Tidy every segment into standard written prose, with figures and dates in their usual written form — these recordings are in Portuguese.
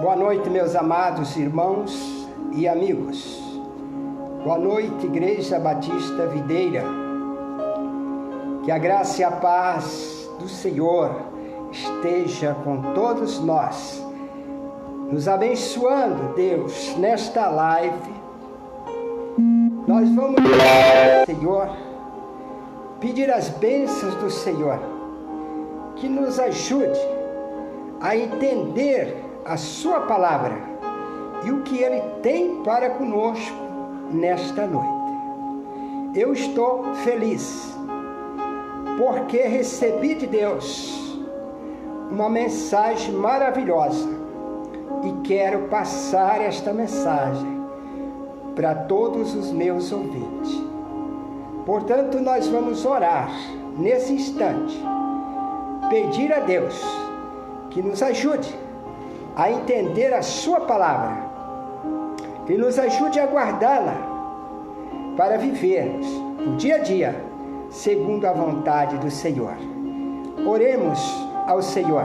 Boa noite, meus amados irmãos e amigos. Boa noite, Igreja Batista Videira. Que a graça e a paz do Senhor esteja com todos nós, nos abençoando, Deus, nesta live. Nós vamos pedir ao Senhor, pedir as bênçãos do Senhor, que nos ajude a entender a sua palavra e o que Ele tem para conosco nesta noite. Eu estou feliz, porque recebi de Deus uma mensagem maravilhosa e quero passar esta mensagem para todos os meus ouvintes. Portanto, nós vamos orar nesse instante, pedir a Deus que nos ajude a entender a sua palavra e nos ajude a guardá-la para vivermos o dia a dia segundo a vontade do Senhor. Oremos ao Senhor.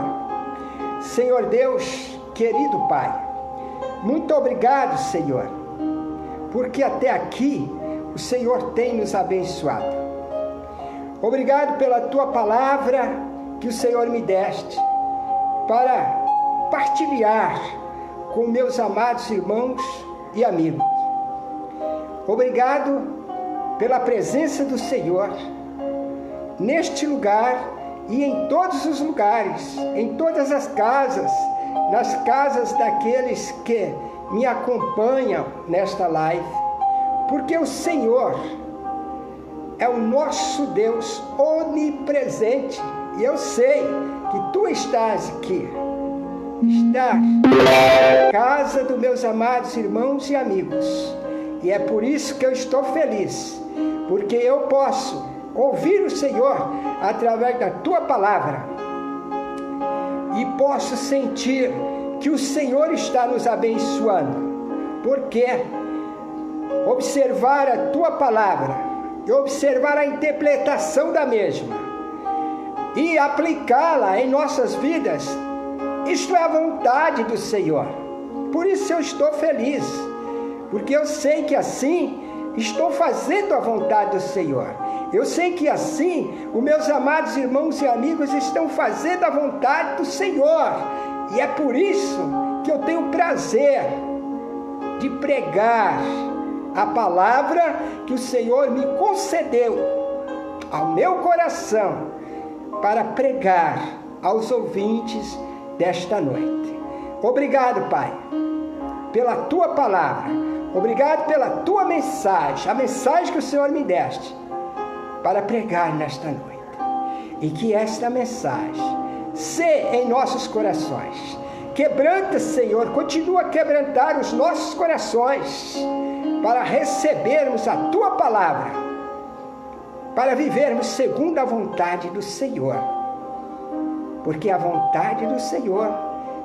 Senhor Deus, querido Pai, muito obrigado, Senhor, porque até aqui o Senhor tem nos abençoado. Obrigado pela tua palavra que o Senhor me deste para partilhar com meus amados irmãos e amigos. Obrigado pela presença do Senhor neste lugar e em todos os lugares, em todas as casas, nas casas daqueles que me acompanham nesta live, porque o Senhor é o nosso Deus onipresente e eu sei que tu estás aqui. Está na casa dos meus amados irmãos e amigos. E é por isso que eu estou feliz, porque eu posso ouvir o Senhor através da tua palavra e posso sentir que o Senhor está nos abençoando, porque observar a tua palavra e observar a interpretação da mesma e aplicá-la em nossas vidas, isto é a vontade do Senhor. Por isso eu estou feliz, porque eu sei que assim estou fazendo a vontade do Senhor. Eu sei que assim os meus amados irmãos e amigos estão fazendo a vontade do Senhor. E é por isso que eu tenho prazer de pregar a palavra que o Senhor me concedeu ao meu coração para pregar aos ouvintes desta noite. Obrigado, Pai, pela tua palavra. Obrigado pela tua mensagem, a mensagem que o Senhor me deste para pregar nesta noite. E que esta mensagem se em nossos corações. Quebranta, Senhor, continua a quebrantar os nossos corações para recebermos a tua palavra, para vivermos segundo a vontade do Senhor. Porque a vontade do Senhor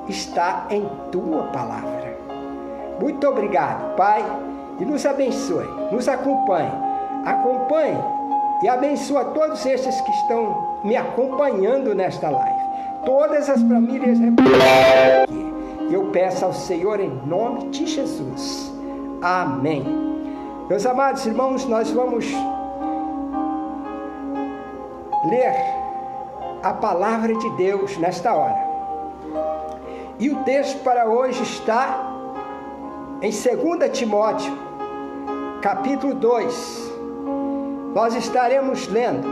está em tua palavra. Muito obrigado, Pai, e nos abençoe, nos acompanhe e abençoa todos estes que estão me acompanhando nesta live, todas as famílias aqui. Eu peço ao Senhor em nome de Jesus. Amém. Meus amados irmãos, nós vamos ler a palavra de Deus nesta hora. E o texto para hoje está em 2 Timóteo, capítulo 2. Nós estaremos lendo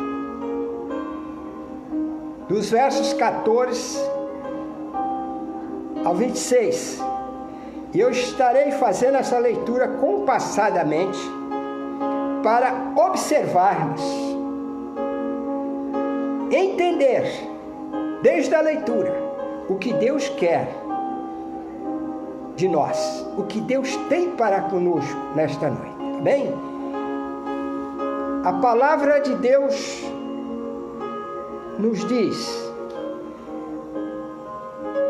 dos versos 14 ao 26. E eu estarei fazendo essa leitura compassadamente para observarmos, entender desde a leitura o que Deus quer de nós, o que Deus tem para conosco nesta noite, amém? A palavra de Deus nos diz: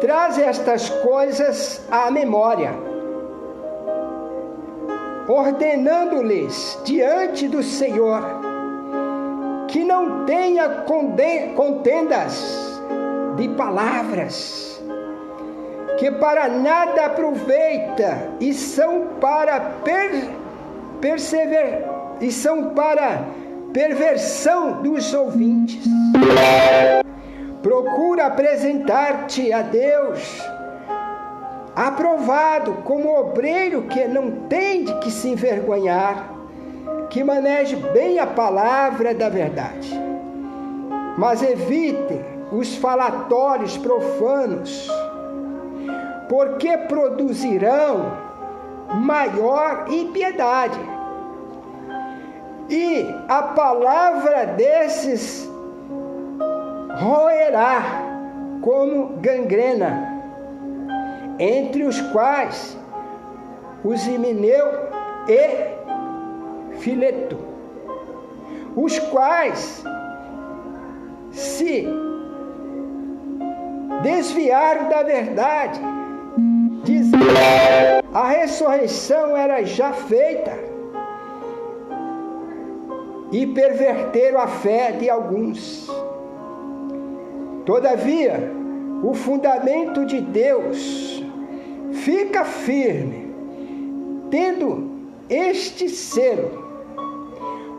traz estas coisas à memória, ordenando-lhes diante do Senhor que não tenha contendas de palavras, que para nada aproveita e são para perversão dos ouvintes. Procura apresentar-te a Deus aprovado como obreiro que não tem de que se envergonhar, que maneje bem a palavra da verdade. Mas evite os falatórios profanos, porque produzirão maior impiedade. E a palavra desses roerá como gangrena, entre os quais os Himeneu e Fileto, os quais se desviaram da verdade, dizendo a ressurreição era já feita, e perverteram a fé de alguns. Todavia, o fundamento de Deus fica firme, tendo este selo: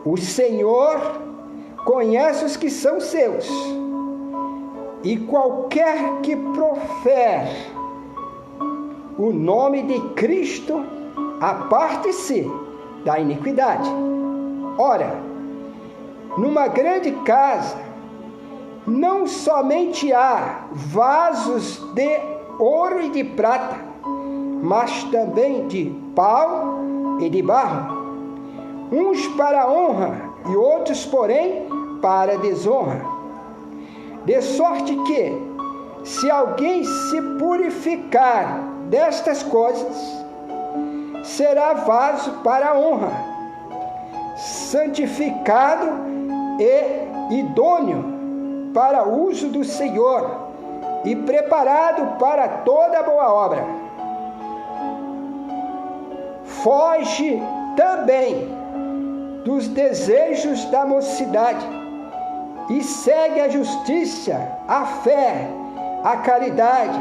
o Senhor conhece os que são seus, e qualquer que profere o nome de Cristo aparte-se da iniquidade. Ora, numa grande casa, não somente há vasos de ouro e de prata, mas também de pau e de barro, uns para honra e outros, porém, para desonra. De sorte que, se alguém se purificar destas coisas, será vaso para honra, santificado e idôneo para uso do Senhor e preparado para toda boa obra. Foge também dos desejos da mocidade e segue a justiça, a fé, a caridade.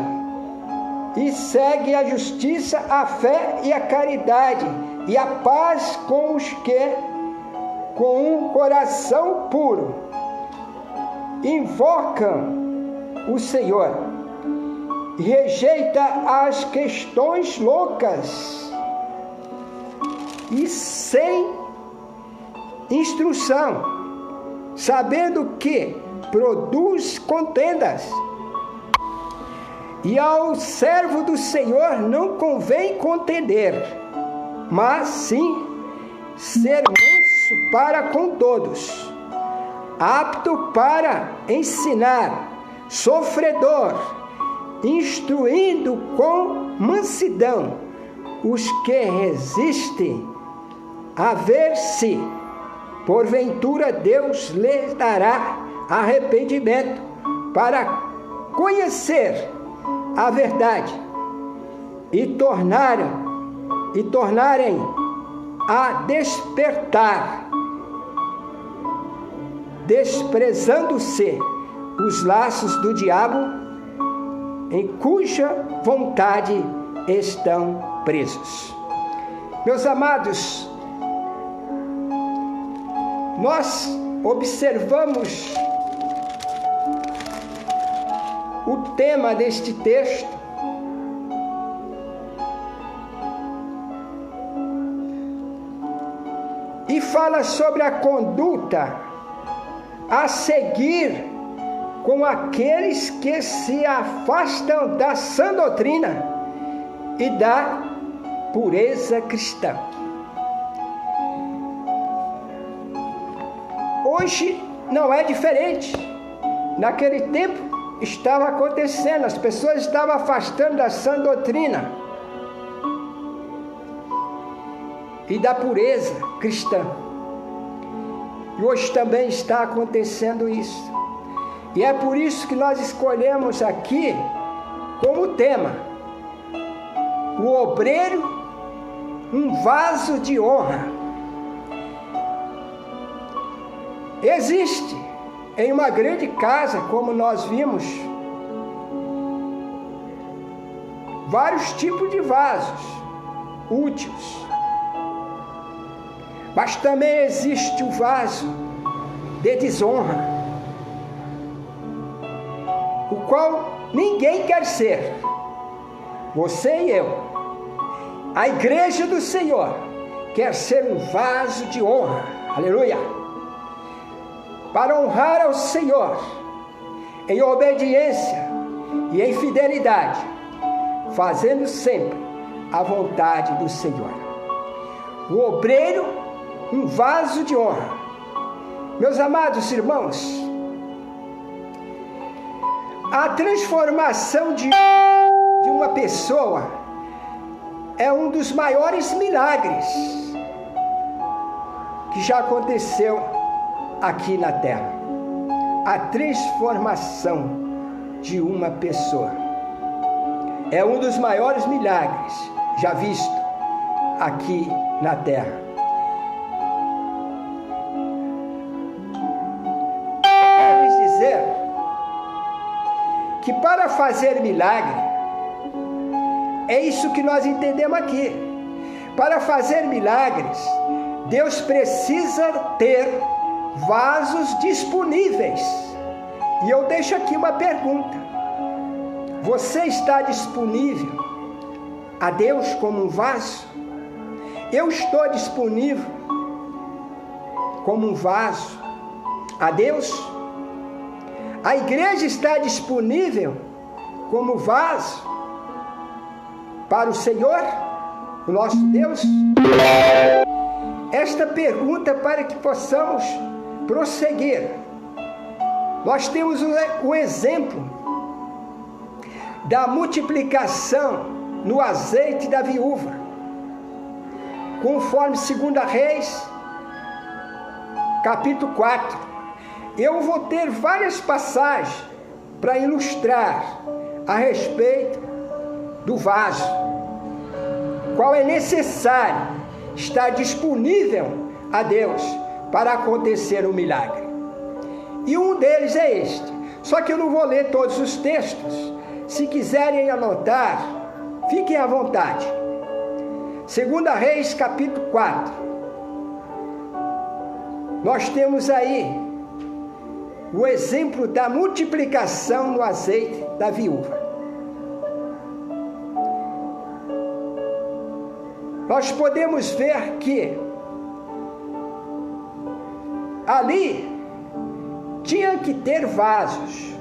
E segue a justiça, a fé e a caridade e a paz com os que, com um coração puro, invocam o Senhor, e rejeita as questões loucas e sem instrução, sabendo que produz contendas. E ao servo do Senhor não convém contender, mas sim ser manso para com todos, apto para ensinar, sofredor, instruindo com mansidão os que resistem, a ver se, porventura, Deus lhes dará arrependimento para conhecer a verdade e tornarem a despertar, desprezando-se os laços do diabo, em cuja vontade estão presos. Meus amados, nós observamos o tema deste texto, e fala sobre a conduta a seguir com aqueles que se afastam da sã doutrina e da pureza cristã. Hoje não é diferente. Naquele tempo estava acontecendo, as pessoas estavam afastando da sã doutrina e da pureza cristã. E hoje também está acontecendo isso. E é por isso que nós escolhemos aqui como tema: o obreiro, um vaso de honra. Existe em uma grande casa, como nós vimos, vários tipos de vasos úteis. Mas também existe o vaso de desonra, o qual ninguém quer ser. Você e eu. A igreja do Senhor quer ser um vaso de honra. Aleluia! Para honrar ao Senhor em obediência e em fidelidade, fazendo sempre a vontade do Senhor. O obreiro, um vaso de honra. Meus amados irmãos, a transformação de uma pessoa é um dos maiores milagres que já aconteceu aqui na terra. A transformação de uma pessoa é um dos maiores milagres já visto aqui na terra. Quero dizer que para fazer milagre, é isso que nós entendemos aqui. Para fazer milagres, Deus precisa ter vasos disponíveis. E eu deixo aqui uma pergunta: você está disponível a Deus como um vaso? Eu estou disponível como um vaso a Deus? A igreja está disponível como vaso para o Senhor, o nosso Deus? Esta pergunta para que possamos prosseguir. Nós temos o exemplo da multiplicação no azeite da viúva, conforme 2 Reis, capítulo 4. Eu vou ter várias passagens para ilustrar a respeito do vaso, qual é necessário estar disponível a Deus para acontecer um milagre. E um deles é este. Só que eu não vou ler todos os textos. Se quiserem anotar, fiquem à vontade. 2 Reis, capítulo 4. Nós temos aí o exemplo da multiplicação no azeite da viúva. Nós podemos ver que ali tinha que ter vasos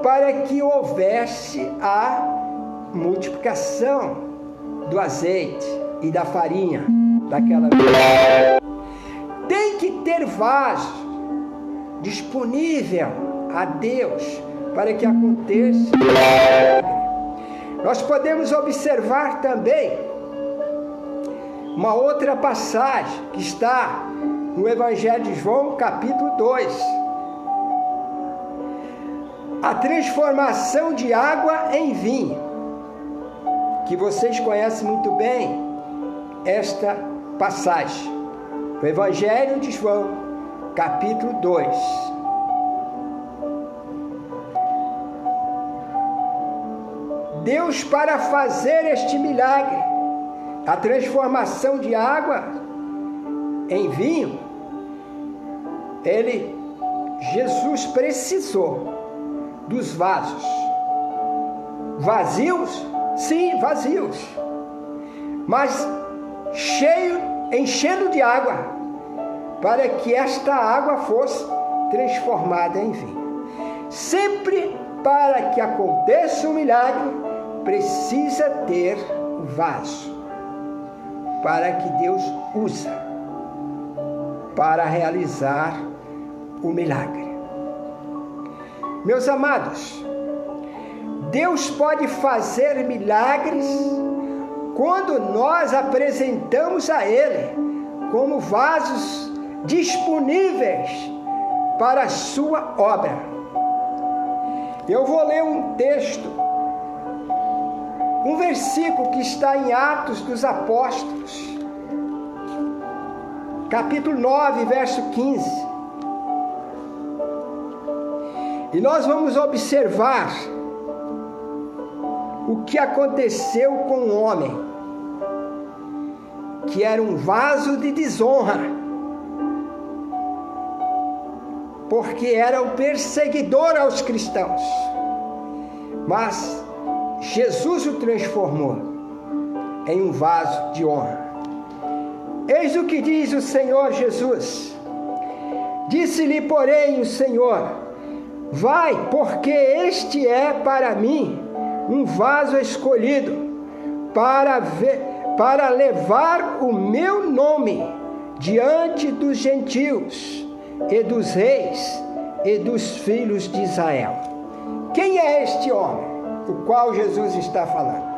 para que houvesse a multiplicação do azeite e da farinha daquela viúva. Tem que ter vaso disponível a Deus para que aconteça. Nós podemos observar também uma outra passagem que está no Evangelho de João, capítulo 2. A transformação de água em vinho, que vocês conhecem muito bem esta passagem. O Evangelho de João, capítulo 2. Deus, para fazer este milagre, a transformação de água em vinho, Jesus precisou dos vasos. Vazios? Sim, vazios. Mas enchendo de água, para que esta água fosse transformada em vinho. Sempre para que aconteça um milagre, precisa ter um vaso para que Deus usa para realizar o milagre. Meus amados, Deus pode fazer milagres quando nós apresentamos a Ele como vasos disponíveis para a sua obra. Eu vou ler um texto, um versículo que está em Atos dos Apóstolos, capítulo 9, verso 15. E nós vamos observar o que aconteceu com um homem que era um vaso de desonra, porque era um perseguidor aos cristãos, mas Jesus o transformou em um vaso de honra. Eis o que diz o Senhor Jesus. Disse-lhe, porém, o Senhor: vai, porque este é para mim um vaso escolhido para levar o meu nome diante dos gentios e dos reis e dos filhos de Israel. Quem é este homem do qual Jesus está falando?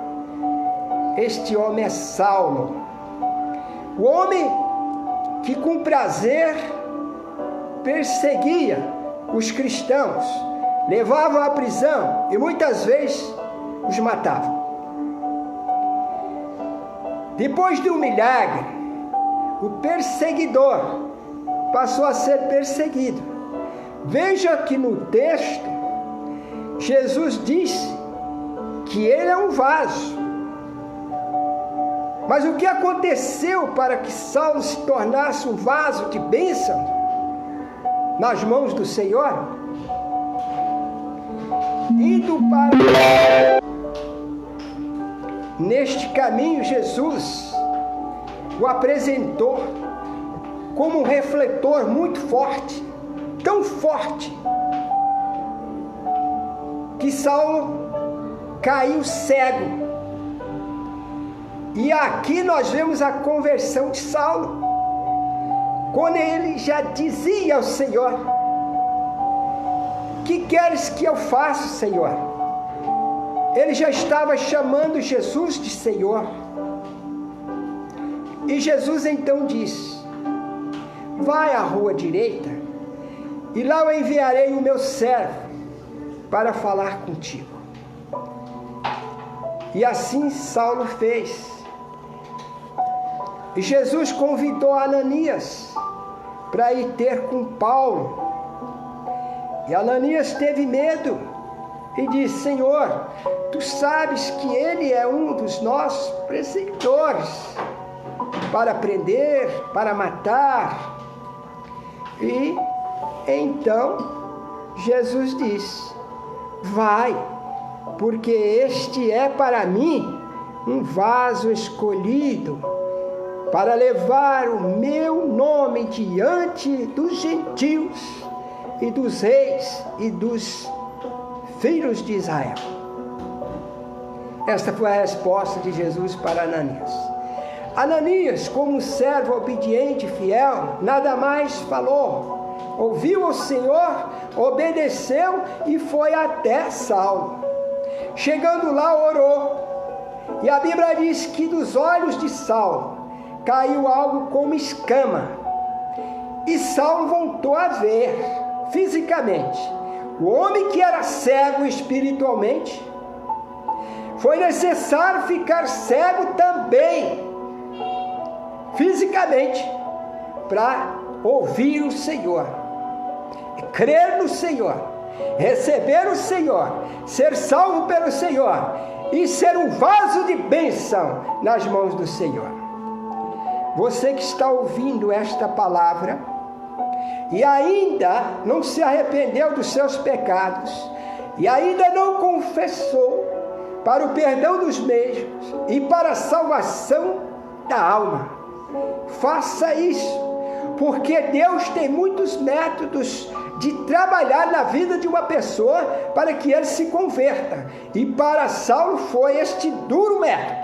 Este homem é Saulo, o homem que com prazer perseguia os cristãos, levava à prisão e muitas vezes os matava. Depois de um milagre, o perseguidor passou a ser perseguido. Veja que no texto, Jesus disse que ele é um vaso. Mas o que aconteceu para que Saulo se tornasse um vaso de bênção nas mãos do Senhor? Indo para neste caminho, Jesus o apresentou como um refletor muito forte, tão forte, que Saulo caiu cego. E aqui nós vemos a conversão de Saulo, quando ele já dizia ao Senhor: que queres que eu faça, Senhor? Ele já estava chamando Jesus de Senhor. E Jesus então disse: vai à rua direita, e lá eu enviarei o meu servo para falar contigo. E assim Saulo fez. E Jesus convidou Ananias para ir ter com Paulo. E Ananias teve medo e disse: Senhor, tu sabes que ele é um dos nossos perseguidores, para prender, para matar. E então Jesus disse: vai, porque este é para mim um vaso escolhido para levar o meu nome diante dos gentios e dos reis e dos filhos de Israel. Esta foi a resposta de Jesus para Ananias. Ananias, como um servo obediente e fiel, nada mais falou. Ouviu o Senhor, obedeceu e foi até Saulo. Chegando lá, orou. E a Bíblia diz que dos olhos de Saulo caiu algo como escama. E Saulo voltou a ver fisicamente. O homem que era cego espiritualmente, foi necessário ficar cego também, fisicamente, para ouvir o Senhor, crer no Senhor, receber o Senhor, ser salvo pelo Senhor e ser um vaso de bênção nas mãos do Senhor. Você que está ouvindo esta palavra e ainda não se arrependeu dos seus pecados e ainda não confessou para o perdão dos mesmos e para a salvação da alma, faça isso, porque Deus tem muitos métodos de trabalhar na vida de uma pessoa para que ele se converta, e para Saulo foi este duro método,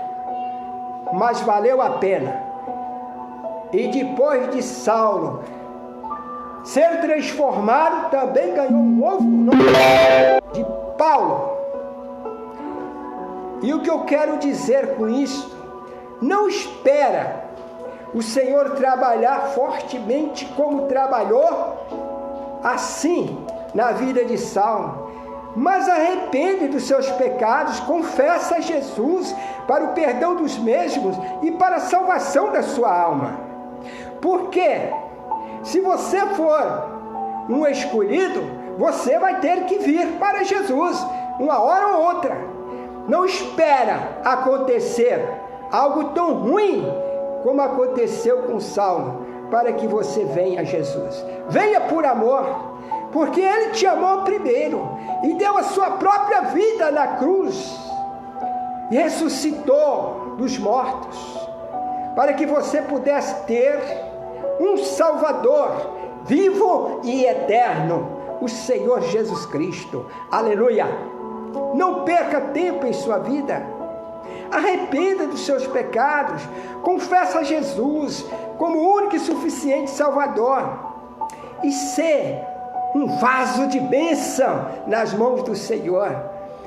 mas valeu a pena. E depois de Saulo ser transformado, também ganhou um novo nome de Paulo. E o que eu quero dizer com isso? Não espera o Senhor trabalhar fortemente como trabalhou assim na vida de Saulo, mas arrepende dos seus pecados, confessa a Jesus para o perdão dos mesmos e para a salvação da sua alma. Porque se você for um escolhido, você vai ter que vir para Jesus uma hora ou outra. Não espera acontecer algo tão ruim como aconteceu com Saulo, para que você venha a Jesus. Venha por amor, porque Ele te amou primeiro e deu a sua própria vida na cruz e ressuscitou dos mortos, para que você pudesse ter um Salvador vivo e eterno, o Senhor Jesus Cristo. Aleluia! Não perca tempo em sua vida. Arrependa dos seus pecados, confessa a Jesus como o único e suficiente Salvador e ser um vaso de bênção nas mãos do Senhor,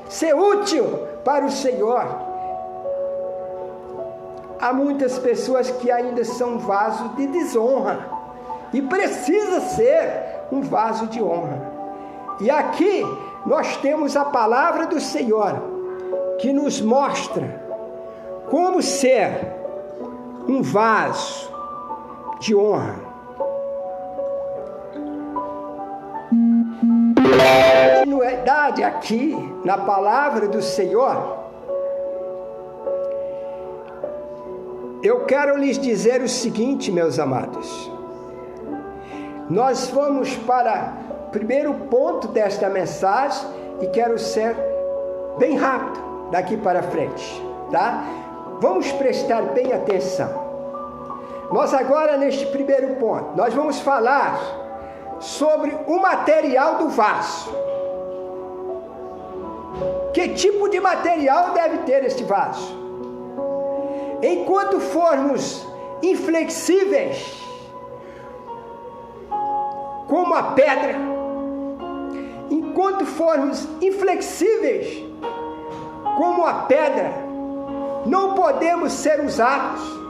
ser útil para o Senhor. Há muitas pessoas que ainda são vaso de desonra e precisa ser um vaso de honra. E aqui nós temos a palavra do Senhor que nos mostra como ser um vaso de honra. Continuidade aqui na palavra do Senhor, eu quero lhes dizer o seguinte, meus amados. Nós vamos para o primeiro ponto desta mensagem e quero ser bem rápido daqui para frente, tá? Vamos prestar bem atenção. Nós agora, neste primeiro ponto, nós vamos falar sobre o material do vaso. Que tipo de material deve ter este vaso? Enquanto formos inflexíveis, como a pedra, enquanto formos inflexíveis, como a pedra, não podemos ser usados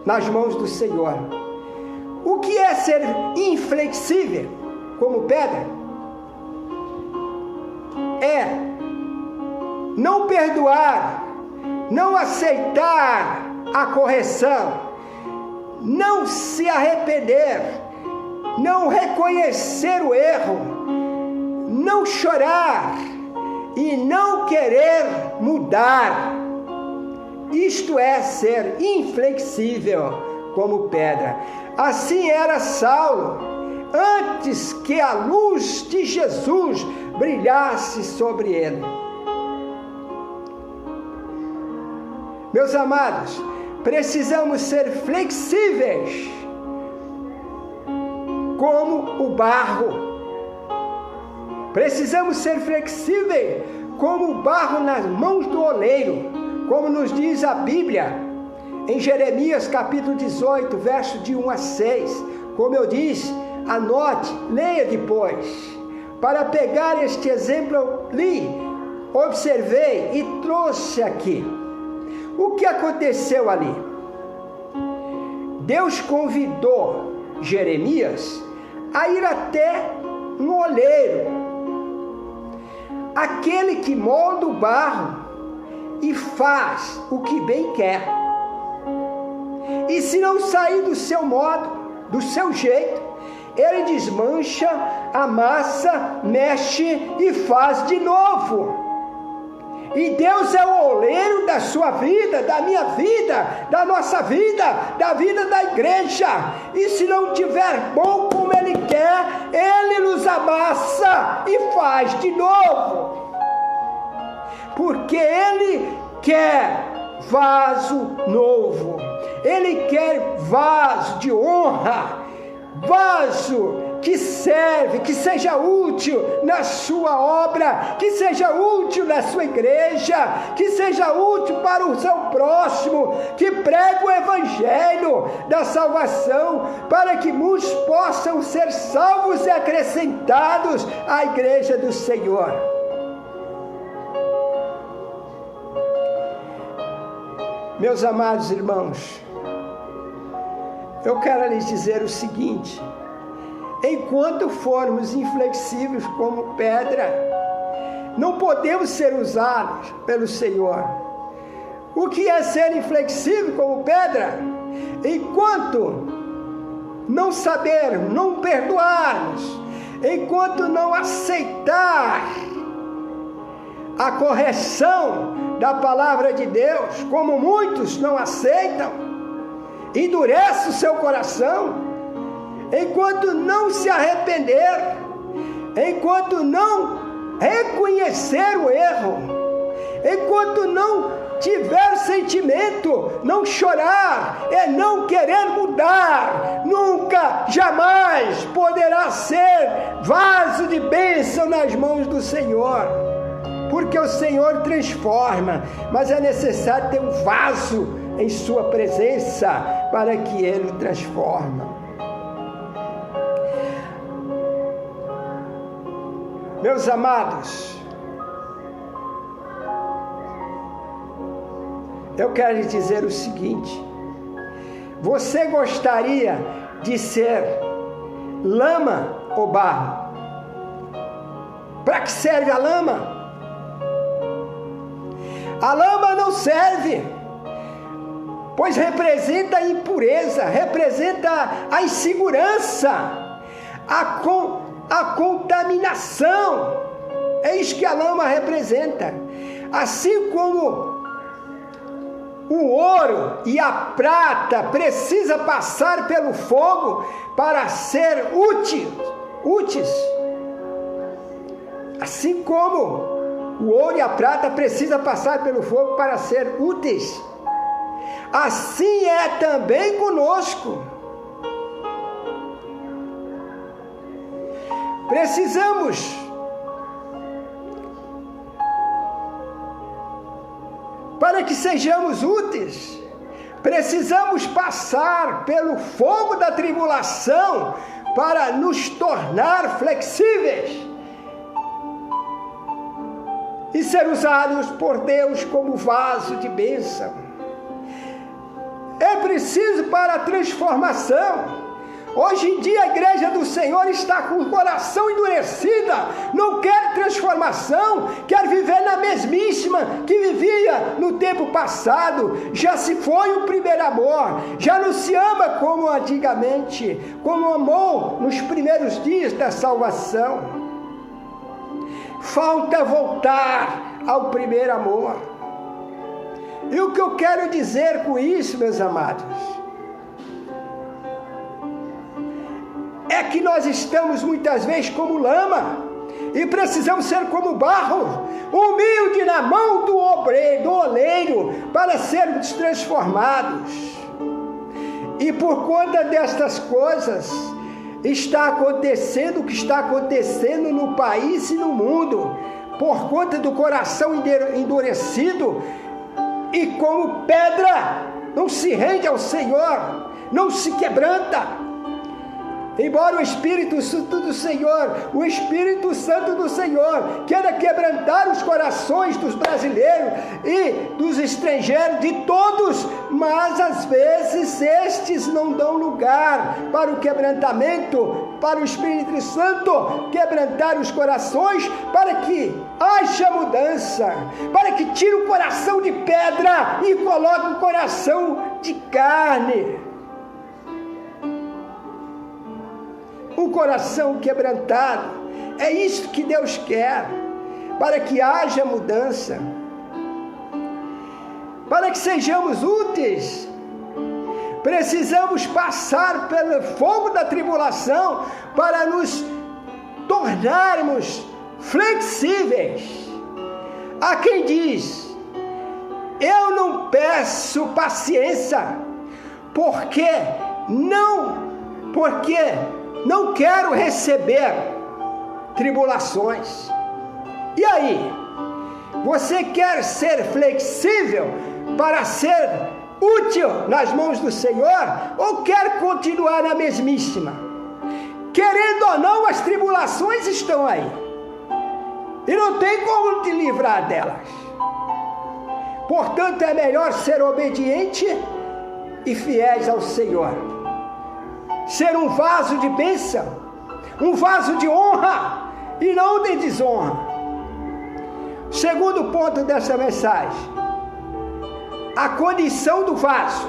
nas mãos do Senhor. O que é ser inflexível como pedra? É não perdoar, não aceitar a correção, não se arrepender, não reconhecer o erro, não chorar e não querer mudar. Isto é ser inflexível como pedra. Assim era Saulo, antes que a luz de Jesus brilhasse sobre ele. Meus amados, precisamos ser flexíveis como o barro. Precisamos ser flexíveis como o barro nas mãos do oleiro, como nos diz a Bíblia em Jeremias capítulo 18, verso de 1 a 6. Como eu disse, anote, leia depois. Para pegar este exemplo, eu li, observei e trouxe aqui. O que aconteceu ali? Deus convidou Jeremias a ir até um oleiro, aquele que molda o barro e faz o que bem quer. E se não sair do seu modo, do seu jeito, ele desmancha, amassa, mexe e faz de novo. E Deus é o oleiro da sua vida, da minha vida, da nossa vida, da vida da igreja. E se não tiver bom como Ele quer, Ele nos amassa e faz de novo. Porque Ele quer vaso novo. Ele quer vaso de honra, vaso que serve, que seja útil na sua obra, que seja útil na sua igreja, que seja útil para o seu próximo, que pregue o evangelho da salvação, para que muitos possam ser salvos e acrescentados à igreja do Senhor. Meus amados irmãos, eu quero lhes dizer o seguinte: enquanto formos inflexíveis como pedra, não podemos ser usados pelo Senhor. O que é ser inflexível como pedra? Enquanto não saber, não perdoarmos, enquanto não aceitar a correção da palavra de Deus, como muitos não aceitam, endurece o seu coração, enquanto não se arrepender, enquanto não reconhecer o erro, enquanto não tiver sentimento, não chorar, não querer mudar, nunca, jamais poderá ser vaso de bênção nas mãos do Senhor, porque o Senhor transforma, mas é necessário ter um vaso em sua presença para que Ele transforme. Meus amados, eu quero lhe dizer o seguinte: você gostaria de ser lama ou barro? Para que serve a lama? A lama não serve, pois representa a impureza, representa a insegurança, a contaminação. É isso que a lama representa. Assim como o ouro e a prata precisa passar pelo fogo para ser úteis. Assim como o ouro e a prata precisa passar pelo fogo para ser úteis, assim é também conosco. Precisamos para que sejamos úteis, precisamos passar pelo fogo da tribulação para nos tornar flexíveis e ser usados por Deus como vaso de bênção. É preciso para a transformação. Hoje em dia a igreja do Senhor está com o coração endurecida, não quer transformação, quer viver na mesmíssima que vivia no tempo passado. Já se foi o primeiro amor, já não se ama como antigamente, como amou nos primeiros dias da salvação. Falta voltar ao primeiro amor. E o que eu quero dizer com isso, meus amados, é que nós estamos muitas vezes como lama e precisamos ser como barro, humilde na mão do oleiro para sermos transformados. E por conta destas coisas está acontecendo o que está acontecendo no país e no mundo, por conta do coração endurecido e como pedra não se rende ao Senhor, não se quebranta. Embora o Espírito Santo do Senhor queira quebrantar os corações dos brasileiros e dos estrangeiros, de todos, mas às vezes estes não dão lugar para o quebrantamento, para o Espírito Santo quebrantar os corações, para que haja mudança, para que tire o coração de pedra e coloque o coração de carne. Um coração quebrantado, é isso que Deus quer, para que haja mudança, para que sejamos úteis. Precisamos passar pelo fogo da tribulação para nos tornarmos flexíveis. Há quem diz: eu não peço paciência, porque não quero receber tribulações. E aí? Você quer ser flexível para ser útil nas mãos do Senhor? Ou quer continuar na mesmíssima? Querendo ou não, as tribulações estão aí. E não tem como te livrar delas. Portanto, é melhor ser obediente e fiéis ao Senhor. Ser um vaso de bênção, um vaso de honra e não de desonra. Segundo ponto dessa mensagem: a condição do vaso.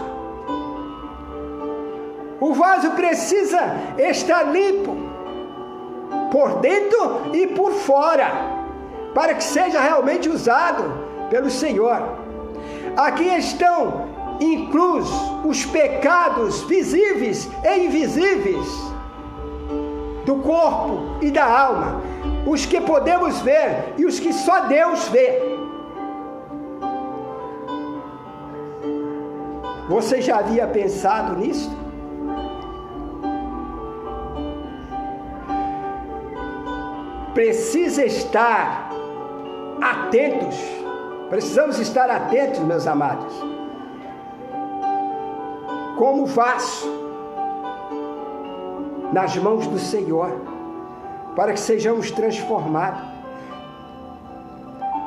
O vaso precisa estar limpo por dentro e por fora, para que seja realmente usado pelo Senhor. Aqui estão inclusos os pecados visíveis e invisíveis do corpo e da alma, os que podemos ver e os que só Deus vê. Você já havia pensado nisso? Precisa estar atentos, precisamos estar atentos, meus amados, como vaso nas mãos do Senhor, para que sejamos transformados,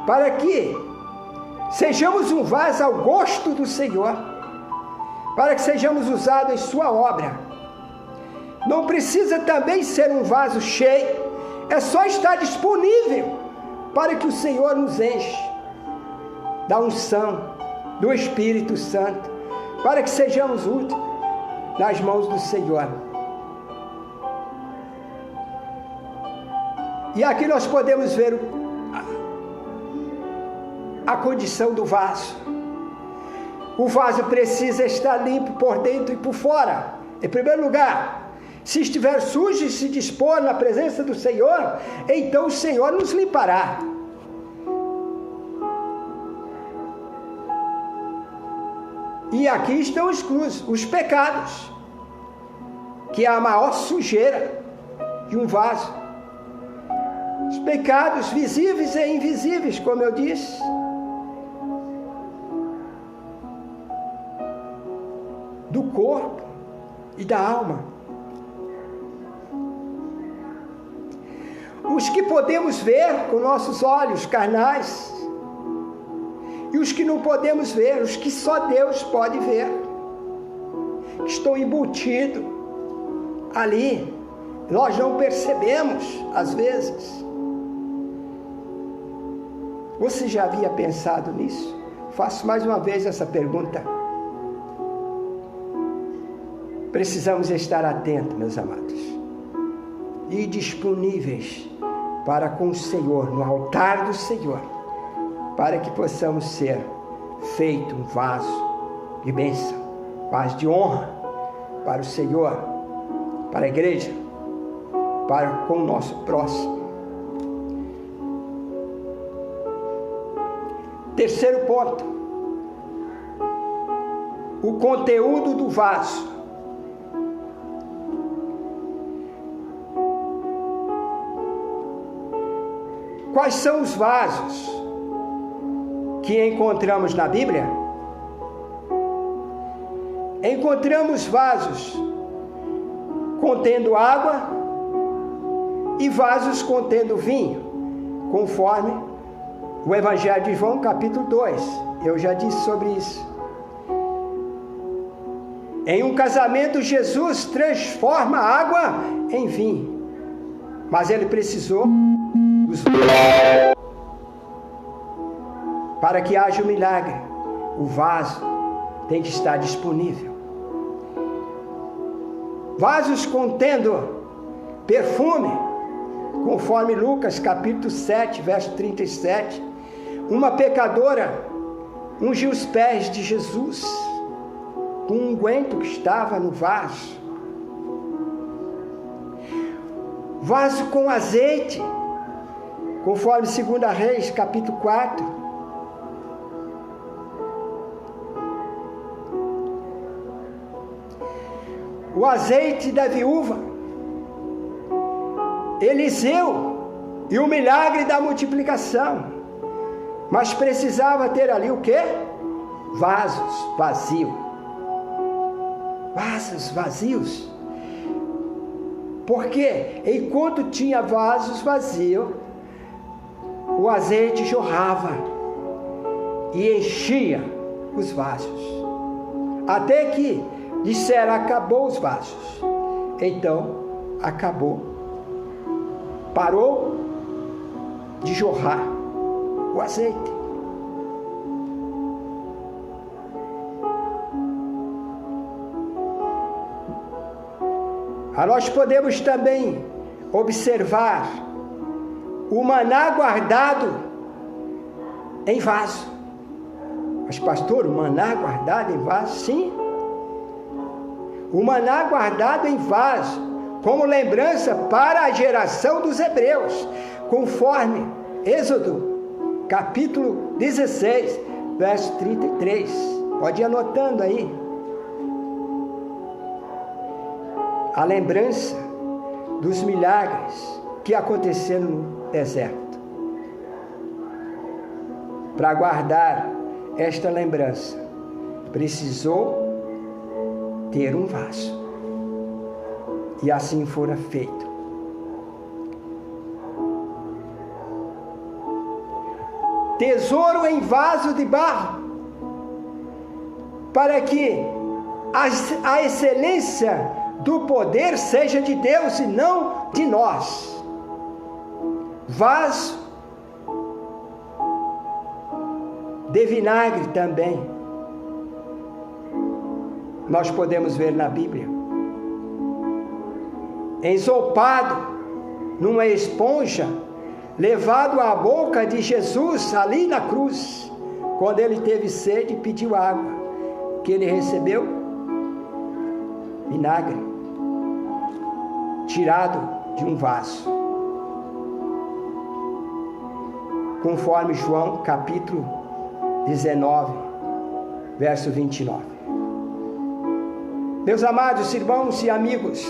para que sejamos um vaso ao gosto do Senhor, para que sejamos usados em sua obra. Não precisa também ser um vaso cheio, é só estar disponível para que o Senhor nos enche da unção, do Espírito Santo, para que sejamos úteis nas mãos do Senhor. E aqui nós podemos ver a condição do vaso. O vaso precisa estar limpo por dentro e por fora. Em primeiro lugar, se estiver sujo e se dispor na presença do Senhor, então o Senhor nos limpará. E aqui estão exclusos os pecados, que é a maior sujeira de um vaso. Os pecados visíveis e invisíveis, como eu disse. Do corpo e da alma. Os que podemos ver com nossos olhos carnais, e os que não podemos ver, os que só Deus pode ver, que estão embutidos ali, nós não percebemos às vezes. Você já havia pensado nisso? Faço mais uma vez essa pergunta. Precisamos estar atentos, meus amados, e disponíveis para com o Senhor, no altar do Senhor, para que possamos ser feito um vaso de bênção, vaso de honra para o Senhor, para a igreja, para com o nosso próximo. Terceiro ponto, o conteúdo do vaso. Quais são os vasos que encontramos na Bíblia? Encontramos vasos contendo água e vasos contendo vinho, conforme o Evangelho de João, capítulo 2. Eu já disse sobre isso. Em um casamento, Jesus transforma a água em vinho, mas ele precisou dos vasos para que haja um milagre. O vaso tem que estar disponível. Vasos contendo perfume, conforme Lucas capítulo 7, verso 37. Uma pecadora ungiu os pés de Jesus com um unguento que estava no vaso. Vaso com azeite, conforme 2 Reis capítulo 4. O azeite da viúva, Eliseu, e o milagre da multiplicação. Mas precisava ter ali o quê? Vasos vazios. Vasos vazios. Porque enquanto tinha vasos vazios, o azeite jorrava e enchia os vasos. Até que disseram: acabou os vasos. Então, acabou. Parou de jorrar o azeite. Nós podemos também observar o maná guardado em vaso. Mas pastor, o maná guardado em vaso? Sim. O maná guardado em vaso, como lembrança para a geração dos hebreus, conforme Êxodo, capítulo 16, verso 33. Pode ir anotando aí. A lembrança dos milagres que aconteceram no deserto. Para guardar esta lembrança, precisou ter um vaso. E assim fora feito. Tesouro em vaso de barro, para que a excelência do poder seja de Deus e não de nós. Vaso de vinagre também. Nós podemos ver na Bíblia. Ensopado numa esponja, levado à boca de Jesus ali na cruz, quando ele teve sede e pediu água, que ele recebeu vinagre, tirado de um vaso, conforme João capítulo 19, verso 29. Meus amados irmãos e amigos,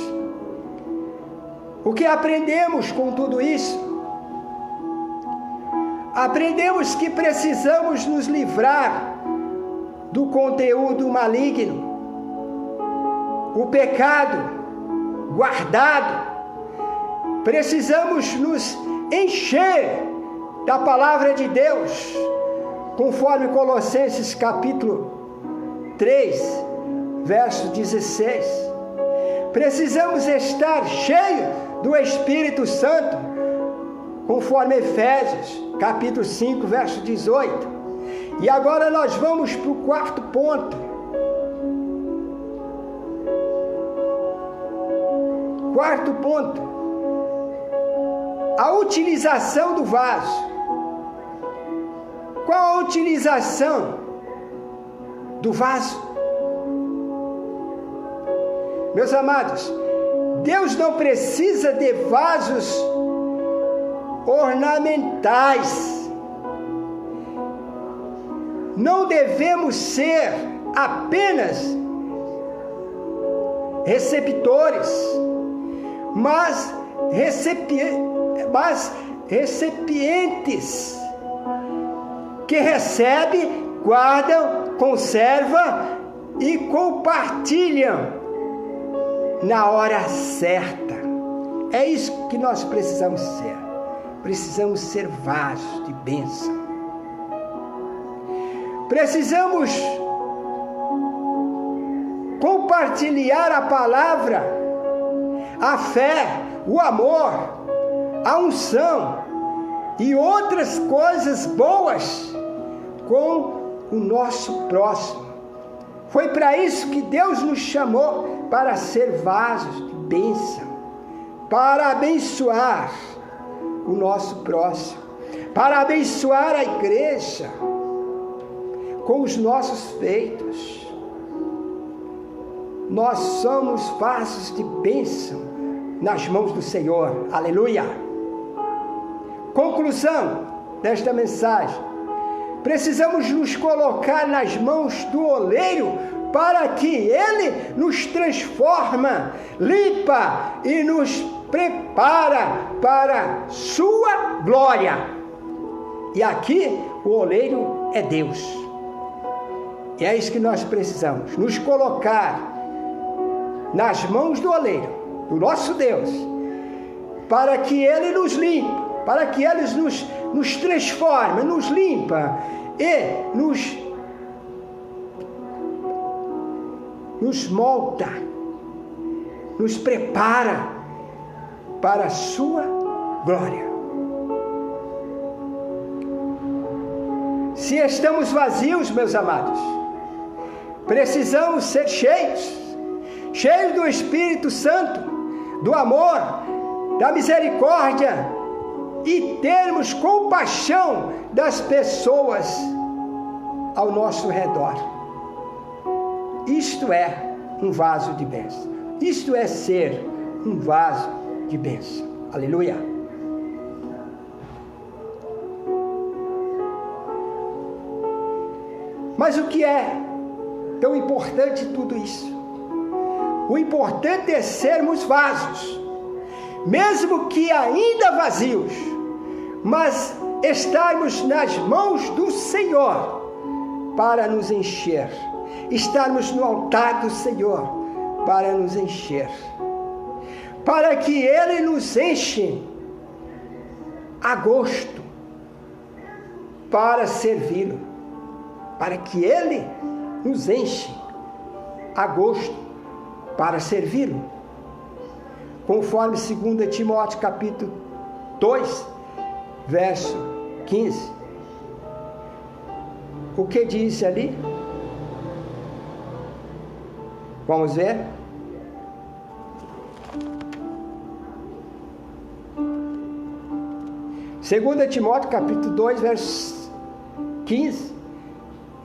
o que aprendemos com tudo isso? Aprendemos que precisamos nos livrar do conteúdo maligno, o pecado guardado. Precisamos nos encher da palavra de Deus, conforme Colossenses capítulo 3, verso 16. Precisamos estar cheios do Espírito Santo, conforme Efésios capítulo 5, verso 18. E agora nós vamos para o quarto ponto. Quarto ponto. A utilização do vaso. Qual a utilização do vaso? Meus amados, Deus não precisa de vasos ornamentais. Não devemos ser apenas receptores, mas recipientes que recebem, guardam, conservam e compartilham na hora certa. É isso que nós precisamos ser. Precisamos ser vasos de bênção. Precisamos compartilhar a palavra, a fé, o amor, a unção e outras coisas boas com o nosso próximo. Foi para isso que Deus nos chamou, para ser vasos de bênção, para abençoar o nosso próximo, para abençoar a igreja com os nossos feitos. Nós somos vasos de bênção nas mãos do Senhor. Aleluia! Conclusão desta mensagem: precisamos nos colocar nas mãos do oleiro para que ele nos transforma, limpa e nos prepara para sua glória. E aqui o oleiro é Deus. E é isso que nós precisamos, nos colocar nas mãos do oleiro, do nosso Deus, para que ele nos limpe, para que ele nos transforme, nos limpa e nos molda, nos prepara para a sua glória. Se estamos vazios, meus amados, precisamos ser cheios do Espírito Santo, do amor, da misericórdia e termos compaixão das pessoas ao nosso redor. Isto é um vaso de bênção. Isto é ser um vaso de bênção. Aleluia. Mas o que é tão importante tudo isso? O importante é sermos vasos, mesmo que ainda vazios, mas estarmos nas mãos do Senhor para nos encher. Estarmos no altar do Senhor para nos encher. Para que Ele nos enche a gosto para servi-lo. Para que Ele nos enche a gosto para servi-lo. Conforme 2 Timóteo capítulo 2, verso 15. O que diz ali? Vamos ver? Segunda Timóteo capítulo 2, verso 15.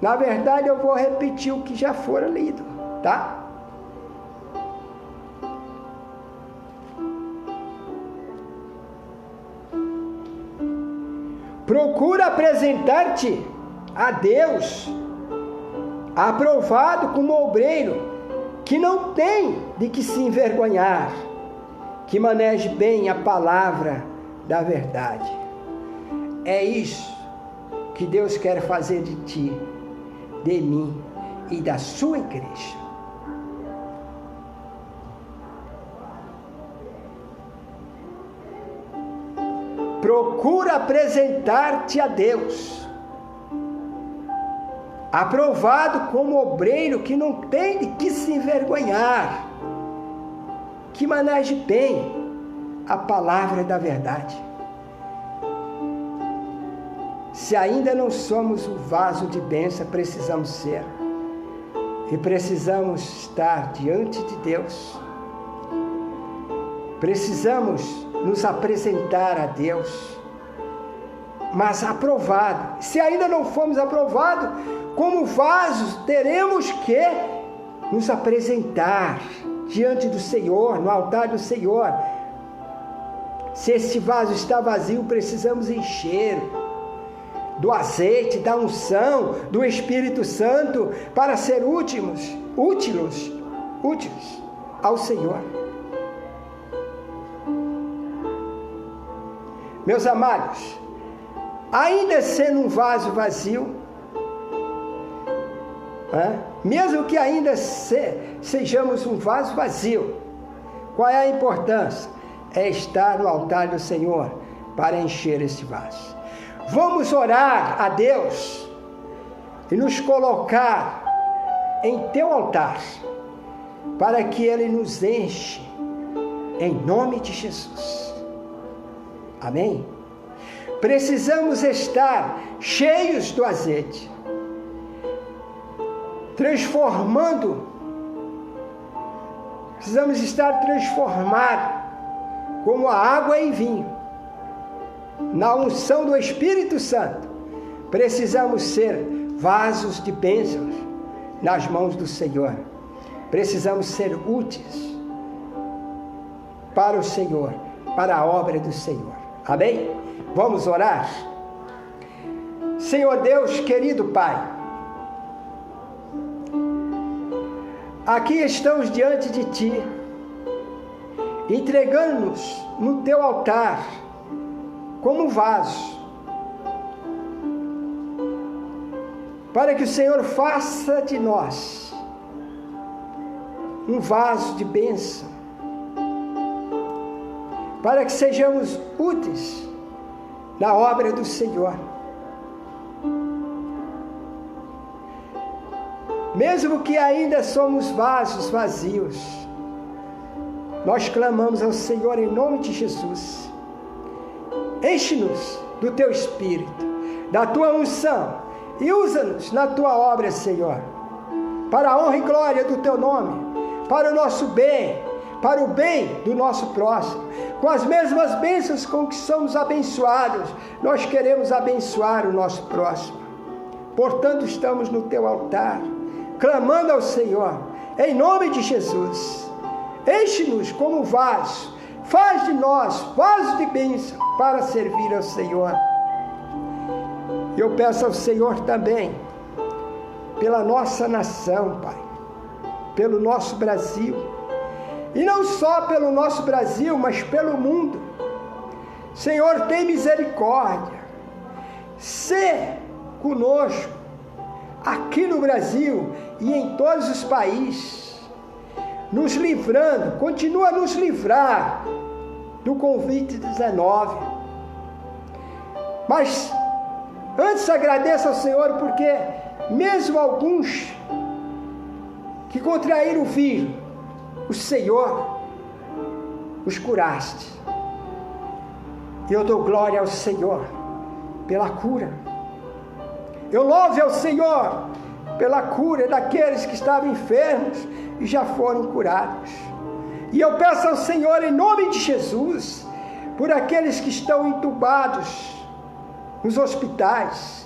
Na verdade, eu vou repetir o que já fora lido, tá? Procura apresentar-te a Deus aprovado como obreiro, que não tem de que se envergonhar, que maneje bem a palavra da verdade. É isso que Deus quer fazer de ti, de mim e da sua igreja. Procura apresentar-te a Deus, aprovado como obreiro que não tem de que se envergonhar, que maneje bem a palavra da verdade. Se ainda não somos o vaso de bênção, precisamos ser. E precisamos estar diante de Deus. Precisamos nos apresentar a Deus, mas aprovado. Se ainda não fomos aprovados, como vasos, teremos que nos apresentar diante do Senhor, no altar do Senhor. Se esse vaso está vazio, precisamos encher do azeite, da unção, do Espírito Santo, para ser úteis ao Senhor. Meus amados, ainda sendo um vaso vazio, mesmo que ainda sejamos um vaso vazio, qual é a importância? É estar no altar do Senhor para encher esse vaso. Vamos orar a Deus e nos colocar em teu altar, para que Ele nos enche, em nome de Jesus. Amém? Precisamos estar cheios do azeite, precisamos estar transformados como a água em vinho, na unção do Espírito Santo. Precisamos ser vasos de bênçãos nas mãos do Senhor. Precisamos ser úteis para o Senhor, para a obra do Senhor. Amém? Vamos orar? Senhor Deus, querido Pai, aqui estamos diante de Ti, entregando-nos no Teu altar, como vaso, para que o Senhor faça de nós um vaso de bênção, para que sejamos úteis na obra do Senhor. Mesmo que ainda somos vasos vazios, nós clamamos ao Senhor em nome de Jesus. Enche-nos do Teu Espírito, da Tua unção, e usa-nos na Tua obra, Senhor, para a honra e glória do Teu nome, para o nosso bem, para o bem do nosso próximo. Com as mesmas bênçãos com que somos abençoados, nós queremos abençoar o nosso próximo. Portanto, estamos no teu altar, clamando ao Senhor, em nome de Jesus. Enche-nos como vaso, faz de nós vaso de bênção para servir ao Senhor. Eu peço ao Senhor também, pela nossa nação, Pai, pelo nosso Brasil, e não só pelo nosso Brasil, mas pelo mundo. Senhor, tem misericórdia, sê conosco, aqui no Brasil e em todos os países, nos livrando, continua a nos livrar do Covid-19. Mas antes agradeço ao Senhor, porque mesmo alguns que contraíram o vírus, o Senhor os curaste. E eu dou glória ao Senhor pela cura. Eu louvo ao Senhor pela cura daqueles que estavam enfermos e já foram curados. E eu peço ao Senhor, em nome de Jesus, por aqueles que estão entubados nos hospitais,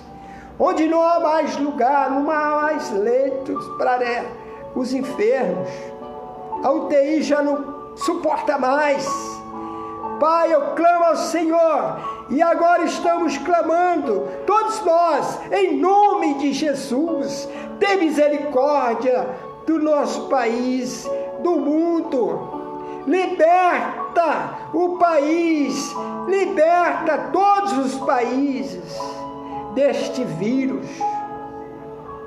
onde não há mais lugar, não há mais leitos para os enfermos. A UTI já não suporta mais. Pai, eu clamo ao Senhor, e agora estamos clamando, todos nós, em nome de Jesus. Tem misericórdia do nosso país, do mundo. Liberta o país, liberta todos os países deste vírus,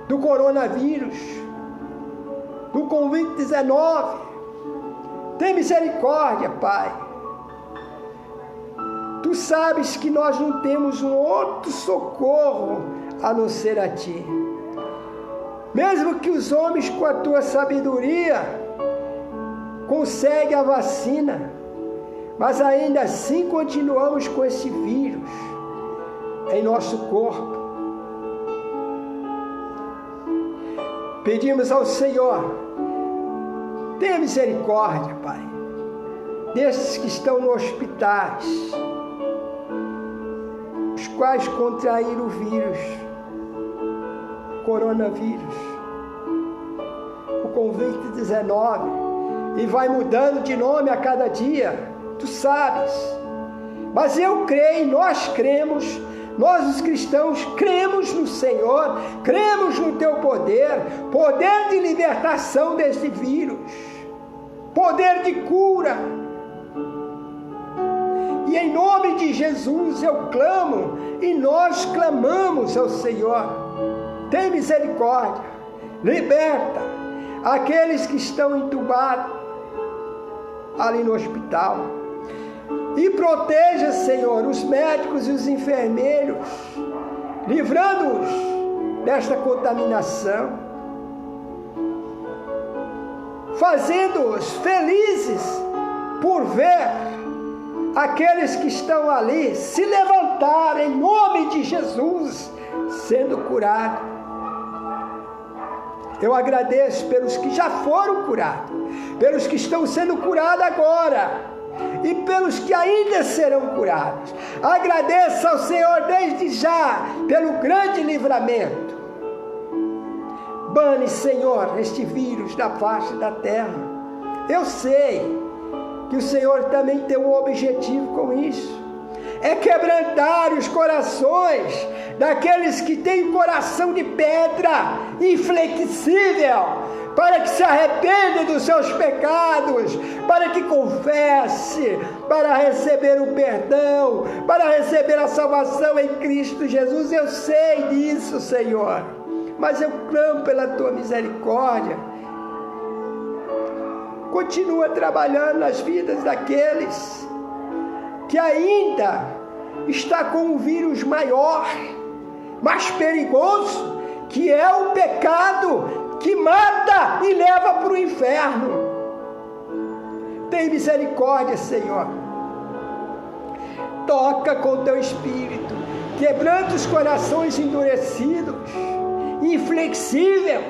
do coronavírus, do Covid-19. Tem misericórdia, Pai. Tu sabes que nós não temos um outro socorro a não ser a Ti. Mesmo que os homens, com a Tua sabedoria, conseguem a vacina, mas ainda assim continuamos com esse vírus em nosso corpo. Pedimos ao Senhor, tenha misericórdia, Pai, desses que estão nos hospitais, os quais contraíram o vírus, coronavírus, o Covid-19, e vai mudando de nome a cada dia, tu sabes. Mas eu creio, nós cremos, nós os cristãos cremos no Senhor, cremos no Teu poder, poder de libertação deste vírus, poder de cura. E em nome de Jesus eu clamo, e nós clamamos ao Senhor. Tem misericórdia, liberta aqueles que estão entubados ali no hospital. E proteja, Senhor, os médicos e os enfermeiros, livrando-os desta contaminação, fazendo-os felizes por ver aqueles que estão ali se levantar em nome de Jesus, sendo curados. Eu agradeço pelos que já foram curados, pelos que estão sendo curados agora e pelos que ainda serão curados. Agradeço ao Senhor desde já pelo grande livramento. Bane, Senhor, este vírus da face da terra. Eu sei que o Senhor também tem um objetivo com isso. É quebrantar os corações daqueles que têm coração de pedra, inflexível, para que se arrependam dos seus pecados, para que confesse, para receber o perdão, para receber a salvação em Cristo Jesus. Eu sei disso, Senhor, mas eu clamo pela Tua misericórdia. Continua trabalhando nas vidas daqueles que ainda está com um vírus maior, mais perigoso, que é o pecado, que mata e leva para o inferno. Tem misericórdia, Senhor. Toca com Teu Espírito, quebrando os corações endurecidos, inflexível.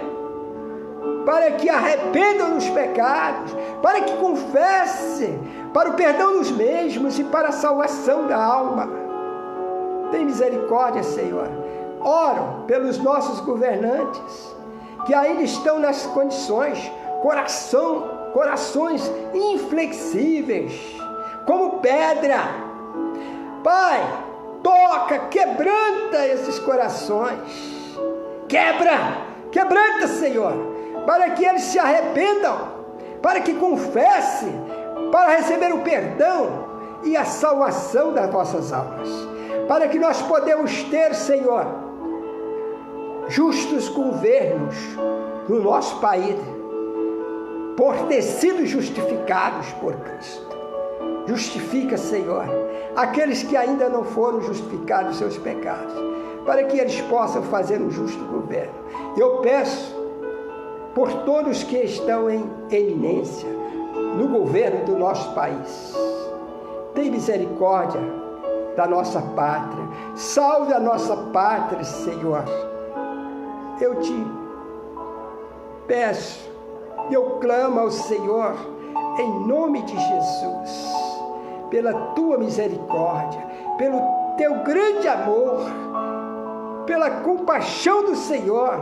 para que arrependam dos pecados, para que confessem, para o perdão dos mesmos e para a salvação da alma. Tem misericórdia, Senhor. Oro pelos nossos governantes, que ainda estão nas condições, corações inflexíveis, como pedra. Pai, toca, quebranta esses corações. Quebranta, Senhor, para que eles se arrependam, para que confessem, para receber o perdão e a salvação das nossas almas, para que nós podemos ter, Senhor, justos governos no nosso país, por ter sido justificados por Cristo. Justifica, Senhor, aqueles que ainda não foram justificados seus pecados, para que eles possam fazer um justo governo. Eu peço por todos que estão em eminência no governo do nosso país. Tem misericórdia da nossa pátria. Salve a nossa pátria, Senhor. Eu te peço, eu clamo ao Senhor, em nome de Jesus, pela tua misericórdia, pelo teu grande amor, pela compaixão do Senhor.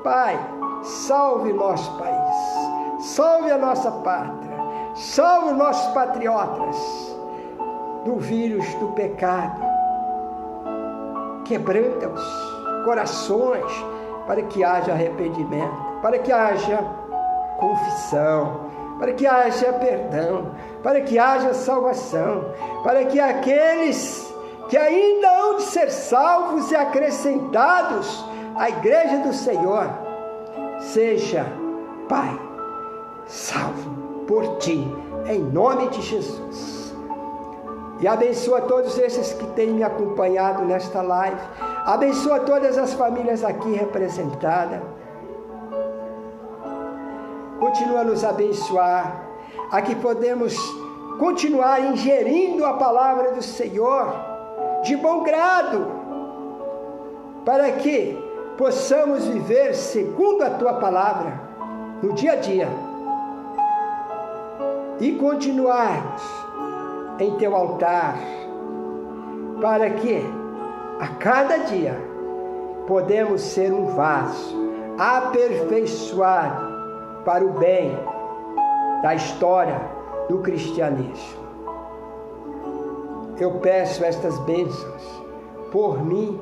Pai, salve o nosso país, salve a nossa pátria, salve os nossos patriotas do vírus do pecado. Quebranta os corações para que haja arrependimento, para que haja confissão, para que haja perdão, para que haja salvação, para que aqueles que ainda hão de ser salvos e acrescentados à igreja do Senhor, seja, Pai, salvo por Ti, em nome de Jesus. E abençoa todos esses que têm me acompanhado nesta live, abençoa todas as famílias aqui representadas, continua a nos abençoar, a que podemos continuar ingerindo a palavra do Senhor de bom grado, para que possamos viver segundo a Tua palavra no dia a dia e continuarmos em Teu altar, para que a cada dia podemos ser um vaso aperfeiçoado para o bem da história do cristianismo. Eu peço estas bênçãos por mim,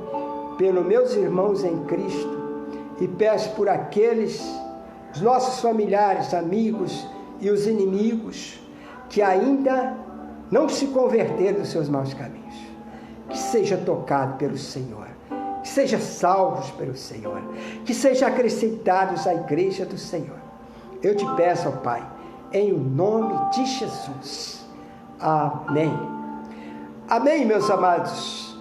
pelos meus irmãos em Cristo, e peço por aqueles, os nossos familiares, amigos e os inimigos que ainda não se converteram dos seus maus caminhos. Que seja tocado pelo Senhor, que seja salvos pelo Senhor, que seja acrescentados à igreja do Senhor. Eu te peço, ó Pai, em o nome de Jesus. Amém. Amém, meus amados.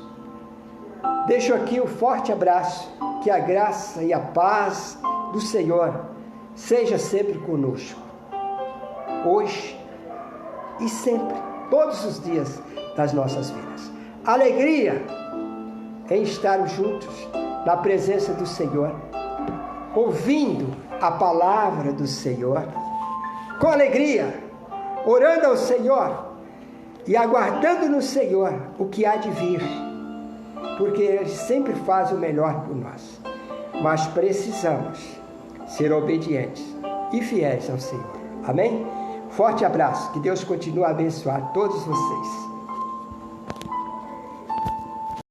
Deixo aqui um forte abraço, que a graça e a paz do Senhor seja sempre conosco, hoje e sempre, todos os dias das nossas vidas. Alegria em estarmos juntos na presença do Senhor, ouvindo a palavra do Senhor, com alegria, orando ao Senhor e aguardando no Senhor o que há de vir, porque Ele sempre faz o melhor por nós, mas precisamos ser obedientes e fiéis ao Senhor. Amém? Forte abraço, que Deus continue a abençoar todos vocês.